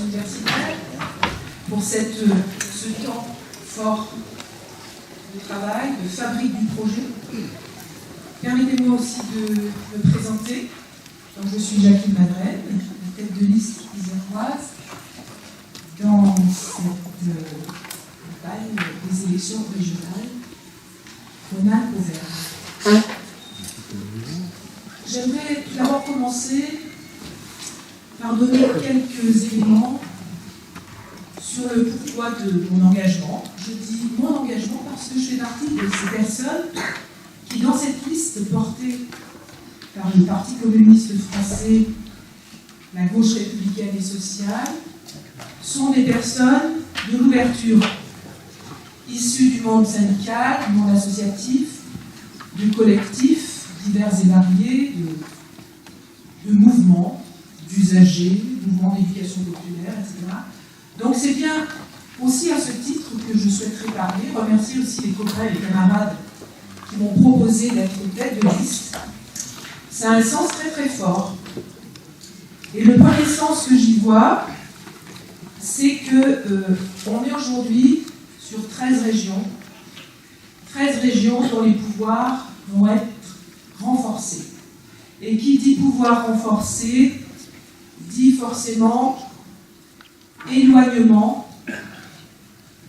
universitaires pour ce temps fort de travail, de fabrique du projet. Permettez-moi aussi de me présenter. Donc, je suis Jacqueline Madren, la tête de liste iséroise dans cette campagne des élections régionales Rhône-Alpes-Auvergne. J'aimerais tout d'abord commencer par donner quelques éléments sur le pourquoi de mon engagement. Je dis mon engagement parce que je fais partie de ces personnes qui, dans cette liste portée par le Parti communiste français, la gauche républicaine et sociale, sont des personnes de l'ouverture, issues du monde syndical, du monde associatif, de collectifs divers et variés, de mouvements, d'usagers, mouvements d'éducation populaire, etc. Donc c'est bien aussi à ce titre que je souhaiterais parler, remercier aussi les copains et les camarades qui m'ont proposé d'être tête de liste. Ça a un sens très très fort. Et le premier sens que j'y vois, c'est qu'on est aujourd'hui sur 13 régions dont les pouvoirs vont être renforcés. Et qui dit pouvoir renforcé, dit forcément éloignement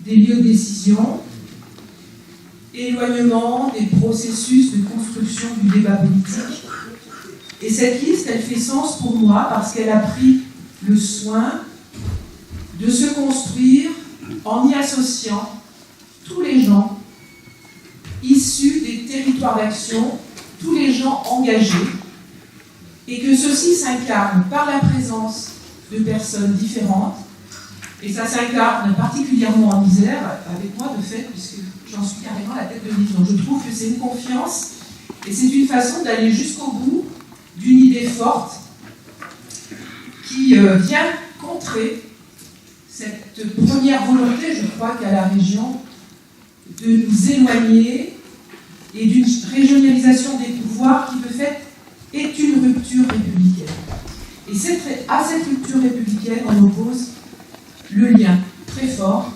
des lieux de décision, éloignement des processus de construction du débat politique. Et cette liste, elle fait sens pour moi parce qu'elle a pris le soin de se construire en y associant tous les gens issus des territoires d'action, tous les gens engagés, et que ceci s'incarne par la présence de personnes différentes. Et ça s'incarne particulièrement en Isère, avec moi de fait, puisque j'en suis carrément la tête de liste. Donc je trouve que c'est une confiance, et c'est une façon d'aller jusqu'au bout d'une idée forte qui vient contrer cette première volonté, je crois, qu'a la région de nous éloigner et d'une régionalisation des pouvoirs qui, de fait, est une rupture républicaine. Et à cette rupture républicaine, on oppose le lien très fort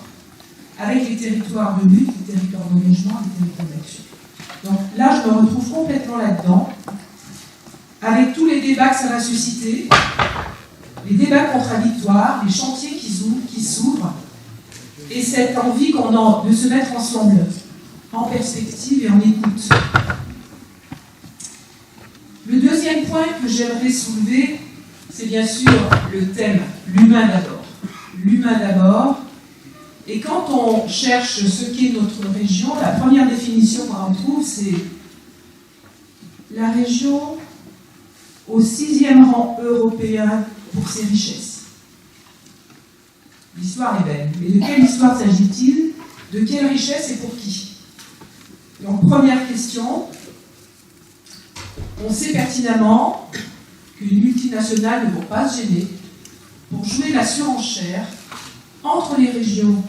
avec les territoires de lutte, les territoires d'engagement, les territoires d'action. Donc là, je me retrouve complètement là-dedans, avec tous les débats que ça va susciter, les débats contradictoires, les chantiers qui s'ouvrent, et cette envie qu'on a de se mettre ensemble en perspective et en écoute. Le deuxième point que j'aimerais soulever, c'est bien sûr le thème l'humain d'abord. L'humain d'abord. Et quand on cherche ce qu'est notre région, la première définition qu'on en trouve, c'est la région au 6e rang européen pour ses richesses. L'histoire est belle. Mais de quelle histoire s'agit-il? De quelle richesse et pour qui? Donc, première question. On sait pertinemment qu'une multinationale ne vont pas se gêner pour jouer la surenchère entre les régions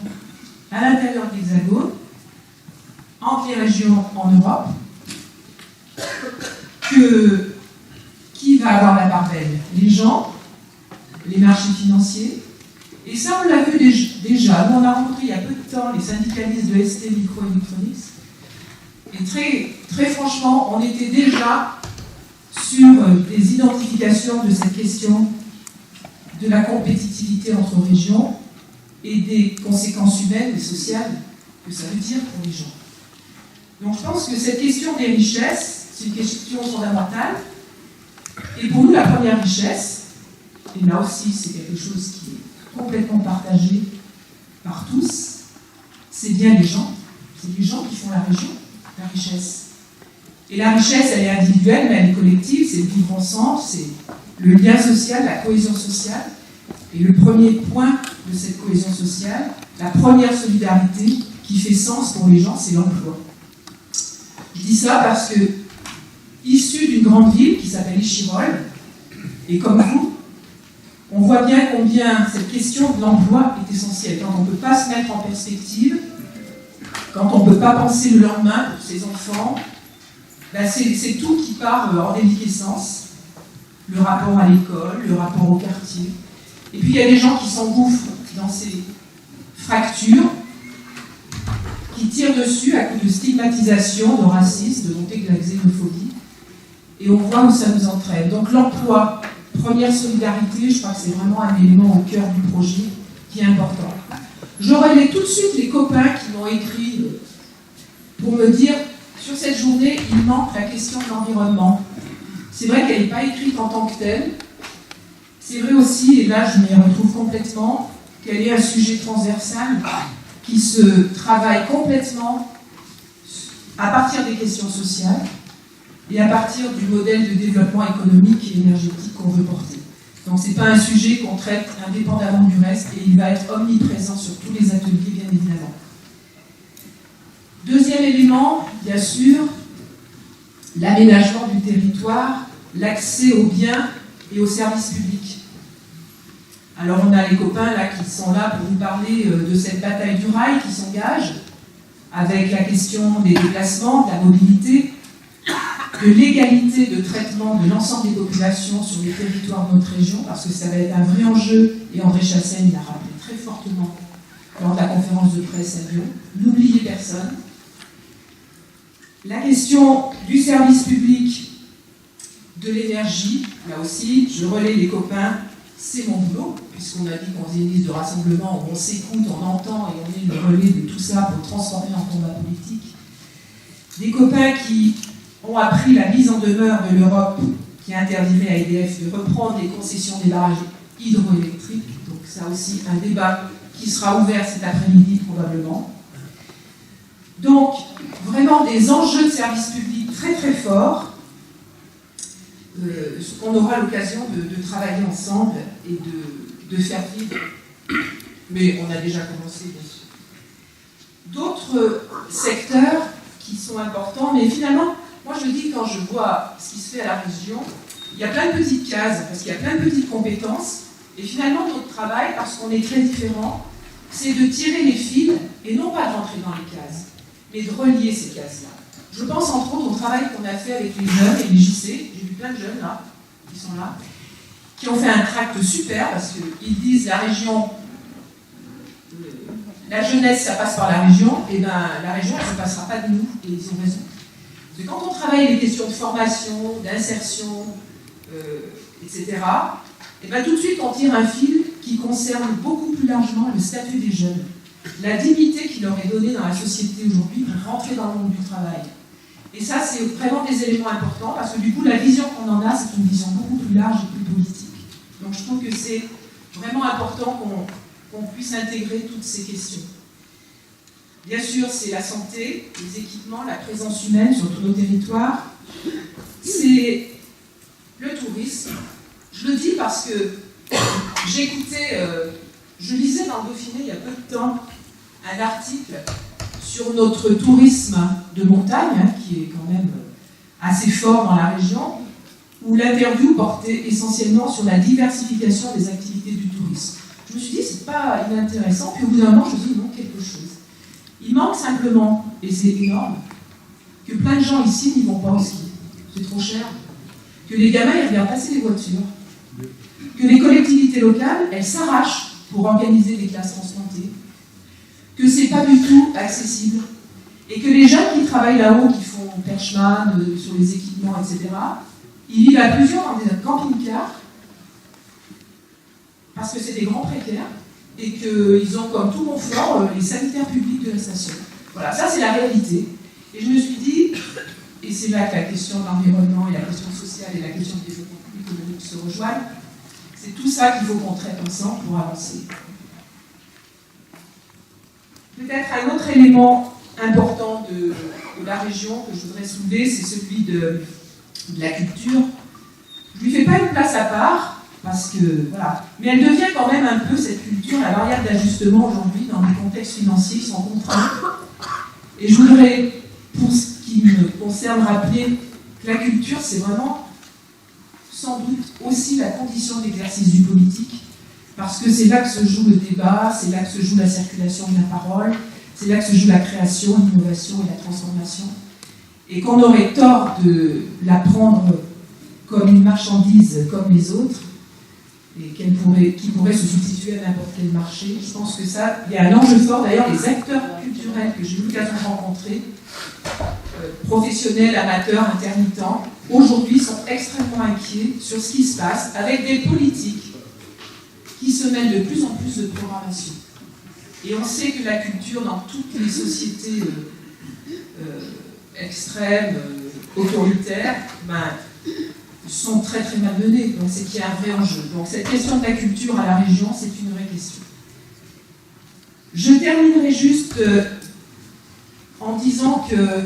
à l'intérieur de l'Hexagone, entre les régions en Europe, qui va avoir la part belle? Les gens, les marchés financiers. Et ça, on l'a vu déjà. Nous, on a rencontré il y a peu de temps les syndicalistes de ST Microelectronics. Et très franchement, on était déjà sur des identifications de cette question de la compétitivité entre régions et des conséquences humaines et sociales que ça veut dire pour les gens. Donc je pense que cette question des richesses, c'est une question fondamentale. Et pour nous, la première richesse, et là aussi c'est quelque chose qui est complètement partagé par tous, c'est bien les gens. C'est les gens qui font la région, la richesse. Et la richesse, elle est individuelle, mais elle est collective, c'est le vivre ensemble, c'est le lien social, la cohésion sociale. Et le premier point de cette cohésion sociale, la première solidarité qui fait sens pour les gens, c'est l'emploi. Je dis ça parce que, issu d'une grande ville qui s'appelle Échirolles, et comme vous, on voit bien combien cette question de l'emploi est essentielle. Quand on ne peut pas se mettre en perspective, quand on ne peut pas penser le lendemain pour ses enfants, ben c'est tout qui part en déliquescence. Le rapport à l'école, le rapport au quartier. Et puis il y a des gens qui s'engouffrent dans ces fractures, qui tirent dessus à coups de stigmatisation, de racisme, de montée de la xénophobie. Et on voit où ça nous entraîne. Donc l'emploi, première solidarité, je crois que c'est vraiment un élément au cœur du projet qui est important. Je relais tout de suite les copains qui m'ont écrit pour me dire, sur cette journée, il manque la question de l'environnement. C'est vrai qu'elle n'est pas écrite en tant que telle. C'est vrai aussi, et là je m'y retrouve complètement, qu'elle est un sujet transversal qui se travaille complètement à partir des questions sociales et à partir du modèle de développement économique et énergétique qu'on veut porter. Donc ce n'est pas un sujet qu'on traite indépendamment du reste et il va être omniprésent sur tous les ateliers, bien évidemment. Deuxième élément, bien sûr, l'aménagement du territoire, l'accès aux biens et aux services publics. Alors on a les copains là qui sont là pour vous parler de cette bataille du rail qui s'engage avec la question des déplacements, de la mobilité, de l'égalité de traitement de l'ensemble des populations sur les territoires de notre région, parce que ça va être un vrai enjeu, et André Chassaigne l'a rappelé très fortement lors de la conférence de presse à Lyon. N'oubliez personne. La question du service public, de l'énergie, là aussi, je relais les copains, c'est mon boulot, puisqu'on a dit qu'on faisait une liste de rassemblement où on s'écoute, on entend et on est le relais de tout ça pour transformer en combat politique. Des copains qui ont appris la mise en demeure de l'Europe qui interdirait à EDF de reprendre les concessions des barrages hydroélectriques. Donc ça aussi un débat qui sera ouvert cet après-midi probablement. Donc vraiment des enjeux de service public très très forts, ce qu'on aura l'occasion de travailler ensemble et de faire vivre. Mais on a déjà commencé bien sûr. D'autres secteurs qui sont importants, mais finalement, moi je dis quand je vois ce qui se fait à la région, il y a plein de petites cases, parce qu'il y a plein de petites compétences, et finalement notre travail, parce qu'on est très différents, c'est de tirer les fils, et non pas de rentrer dans les cases, mais de relier ces cases-là. Je pense entre autres au travail qu'on a fait avec les jeunes et les JC, j'ai vu plein de jeunes là, qui sont là, qui ont fait un tract super, parce qu'ils disent la région, la jeunesse ça passe par la région, et bien la région elle ne passera pas de nous, et ils ont raison. Parce que quand on travaille les questions de formation, d'insertion, etc., et bien tout de suite on tire un fil qui concerne beaucoup plus largement le statut des jeunes, la dignité qui leur est donnée dans la société aujourd'hui pour rentrer dans le monde du travail. Et ça, c'est vraiment des éléments importants, parce que du coup, la vision qu'on en a, c'est une vision beaucoup plus large et plus politique. Donc je trouve que c'est vraiment important qu'on puisse intégrer toutes ces questions. Bien sûr, c'est la santé, les équipements, la présence humaine sur tous nos territoires. C'est le tourisme. Je le dis parce que j'écoutais, je lisais dans le Dauphiné il y a peu de temps un article sur notre tourisme de montagne, hein, qui est quand même assez fort dans la région, où l'interview portait essentiellement sur la diversification des activités du tourisme. Je me suis dit, c'est pas inintéressant, puis au bout d'un moment, je me suis dit, il manque quelque chose. Il manque simplement, et c'est énorme, que plein de gens ici n'y vont pas au ski. C'est trop cher. Que les gamins, ils regardent passer les voitures. Que les collectivités locales, elles s'arrachent pour organiser des classes transplantées. Que c'est pas du tout accessible. Et que les jeunes qui travaillent là-haut, qui font perchman, sur les équipements, etc., ils vivent à plusieurs dans des camping-cars, parce que c'est des grands précaires, et qu'ils ont comme tout confort les sanitaires publics de la station. Voilà, ça c'est la réalité. Et je me suis dit, et c'est là que la question de l'environnement et la question sociale et la question du développement économique se rejoignent, c'est tout ça qu'il faut qu'on traite ensemble pour avancer. Peut-être un autre élément important de la région que je voudrais soulever, c'est celui de la culture. Je ne lui fais pas une place à part, parce que, voilà. Mais elle devient quand même un peu, cette culture, la variable d'ajustement aujourd'hui dans des contextes financiers qui sont contraints. Et je voudrais, pour ce qui me concerne, rappeler que la culture, c'est vraiment, sans doute, aussi la condition d'exercice du politique, parce que c'est là que se joue le débat, c'est là que se joue la circulation de la parole, c'est là que se joue la création, l'innovation et la transformation. Et qu'on aurait tort de la prendre comme une marchandise comme les autres, et qui pourrait se substituer à n'importe quel marché. Je pense que ça, il y a un enjeu fort. D'ailleurs, les acteurs culturels que j'ai eu l'occasion de rencontrer, professionnels, amateurs, intermittents, aujourd'hui sont extrêmement inquiets sur ce qui se passe avec des politiques qui se mêlent de plus en plus de programmation. Et on sait que la culture, dans toutes les sociétés extrêmes, autoritaires, sont très très malmenées. Donc c'est qu'il y a un vrai enjeu. Donc cette question de la culture à la région, c'est une vraie question. Je terminerai juste en disant que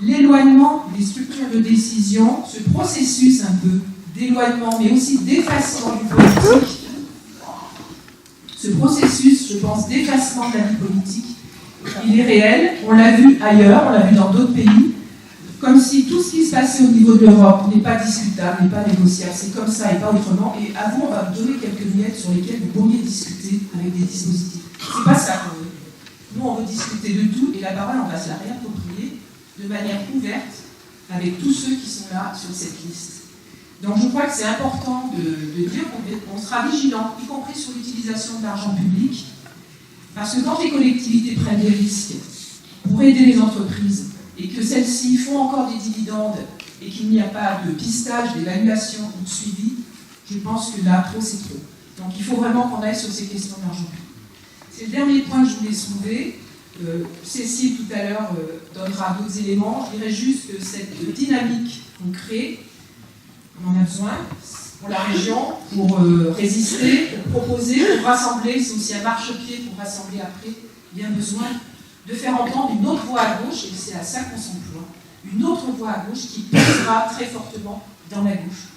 l'éloignement des structures de décision, ce processus un peu d'éloignement, mais aussi d'effacement du politique, ce processus, je pense, d'effacement de la vie politique, il est réel. On l'a vu ailleurs, on l'a vu dans d'autres pays. Comme si tout ce qui se passait au niveau de l'Europe n'est pas discutable, n'est pas négociable, c'est comme ça et pas autrement. Et à vous, on va vous donner quelques miettes sur lesquelles vous pourriez discuter avec des dispositifs. C'est pas ça qu'on veut. Nous, on veut discuter de tout et la parole, on va se la réapproprier de manière ouverte avec tous ceux qui sont là sur cette liste. Donc je crois que c'est important de dire qu'on sera vigilant, y compris sur l'utilisation de l'argent public, parce que quand les collectivités prennent des risques pour aider les entreprises, et que celles-ci font encore des dividendes et qu'il n'y a pas de pistage, d'évaluation ou de suivi, je pense que là, trop, c'est trop. Donc il faut vraiment qu'on aille sur ces questions d'argent public. C'est le dernier point que je voulais soulever. Cécile, tout à l'heure, donnera d'autres éléments. Je dirais juste que cette dynamique qu'on crée, on en a besoin pour la région, pour résister, pour proposer, pour rassembler. C'est aussi un marchepied pour rassembler après. Il y a besoin de faire entendre une autre voix à gauche, et c'est à ça qu'on s'emploie, une autre voix à gauche qui pèsera très fortement dans la gauche.